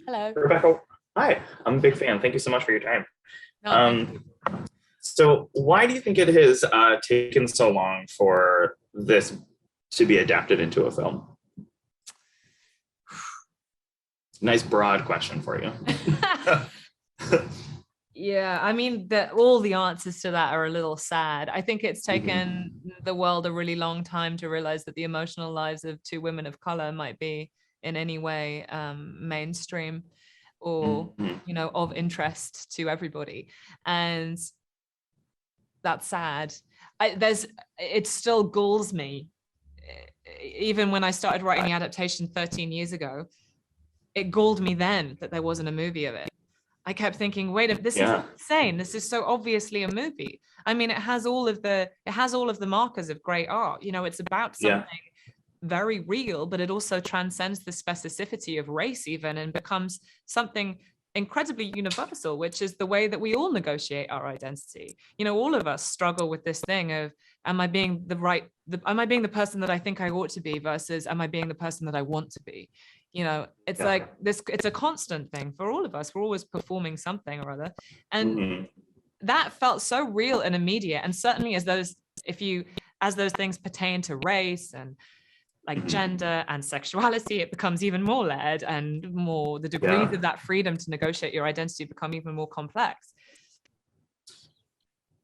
Hello. Rebecca, hi. I'm a big fan. Thank you so much for your time. No, thank you. Um, so, why do you think it has taken so long for this to be adapted into a film? Nice broad question for you. Yeah, I mean that all the answers to that are a little sad. I think it's taken Mhm. the world a really long time to realize that the emotional lives of two women of color might be in any way mainstream or Mhm. of interest to everybody. And that's sad. It still galls me. Even when I started writing the adaptation 13 years ago, it galled me then that there wasn't a movie of it. I kept thinking, wait, this is Yeah, insane. This is so obviously a movie. I mean, it has all of the markers of great art. It's about something yeah, very real, but it also transcends the specificity of race even and becomes something incredibly universal, which is the way that we all negotiate our identity. All of us struggle with this thing of, am I being the person that I think I ought to be versus am I being the person that I want to be? It's yeah. like this, it's a constant thing for all of us. We're always performing something or other. And Mhm. that felt so real and immediate. And certainly as those things pertain to race and like Mhm. gender and sexuality, it becomes even more layered and more, the degrees Yeah, of that freedom to negotiate your identity become even more complex.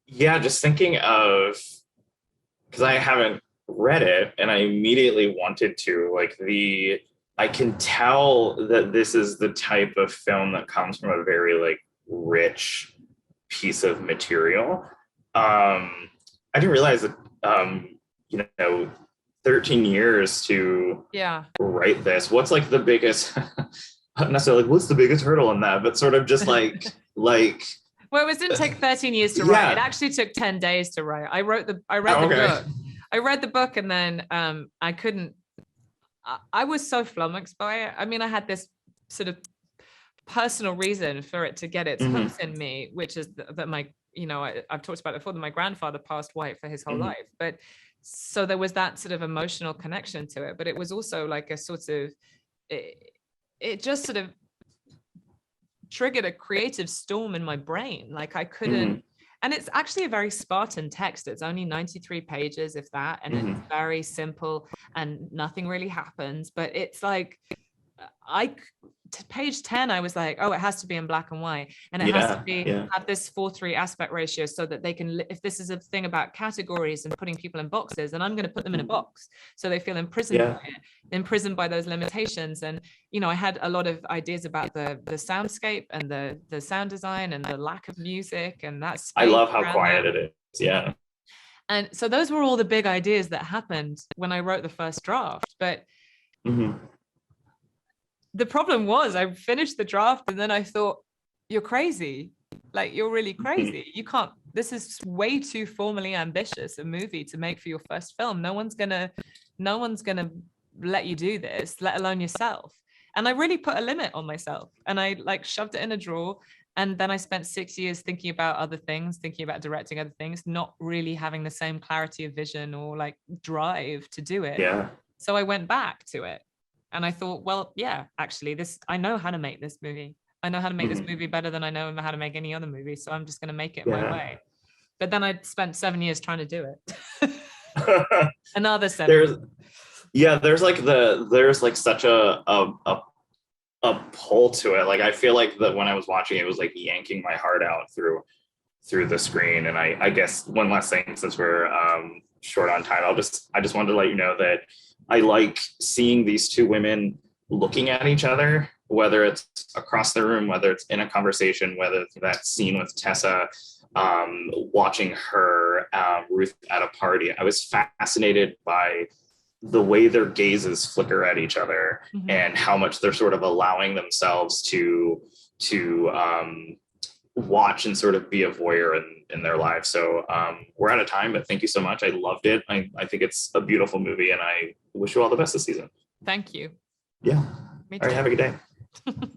yeah. Just thinking of because I haven't read it and I immediately wanted to. I can tell that this is the type of film that comes from a very like rich piece of material. I didn't realize that, you know, 13 years to Yeah. write this. What's like the biggest, not necessarily like, what's the biggest hurdle in that, but sort of just like, Well, it didn't take 13 years to write. It yeah. actually took 10 days to write. I read Oh, the okay. book. I read the book and then I couldn't, I was so flummoxed by it. I mean, I had this sort of personal reason for it to get its hooks Hmm. in me, which is that I've talked about it before, that my grandfather passed white for his whole Hmm. life. But so there was that sort of emotional connection to it. But it was also like a sort of, it, it just sort of triggered a creative storm in my brain. Like I couldn't, Hmm. and it's actually a very Spartan text. It's only 93 pages, if that, and it's Hmm. very simple and nothing really happens. But it's like, I page 10, I was like, oh, it has to be in black and white, and it has to Yeah. be Yeah. have this 4:3 aspect ratio so that they can, if this is a thing about categories and putting people in boxes, then I'm going to put them in a box so they feel imprisoned by Yeah. it, imprisoned by those limitations. And I had a lot of ideas about the soundscape and the sound design and the lack of music and that I space love how around quiet that. it is. Yeah. And so those were all the big ideas that happened when I wrote the first draft. But Hmm. the problem was I finished the draft and then I thought, you're crazy. Like, you're really Hmm. crazy. You can't, this is way too formally ambitious a movie to make for your first film. No one's gonna let you do this, let alone yourself. And I really put a limit on myself and I like shoved it in a drawer. And then I spent 6 years thinking about other things, thinking about directing other things, not really having the same clarity of vision or like drive to do it. Yeah. So I went back to it and I thought, well, yeah, actually, I know how to make this movie. I know how to make this Hmm. movie better than I know how to make any other movie. So I'm just going to make it my Yeah. way. But then I spent 7 years trying to do it. Another 7 years. there's there's like such a pull to it. Like I feel like that when I was watching it was like yanking my heart out through the screen. And I guess one last thing since we're short on time, I just wanted to let you know that I like seeing these two women looking at each other, whether it's across the room, whether it's in a conversation, whether it's that scene with Tessa, watching her, Ruth at a party. I was fascinated by the way their gazes flicker at each other Mm-hmm. and how much they're sort of allowing themselves to watch and sort of be a voyeur in their lives. So we're out of time, but thank you so much. I loved it. I think it's a beautiful movie and I wish you all the best this season. Thank you. Yeah. Me All right. too. Have a good day.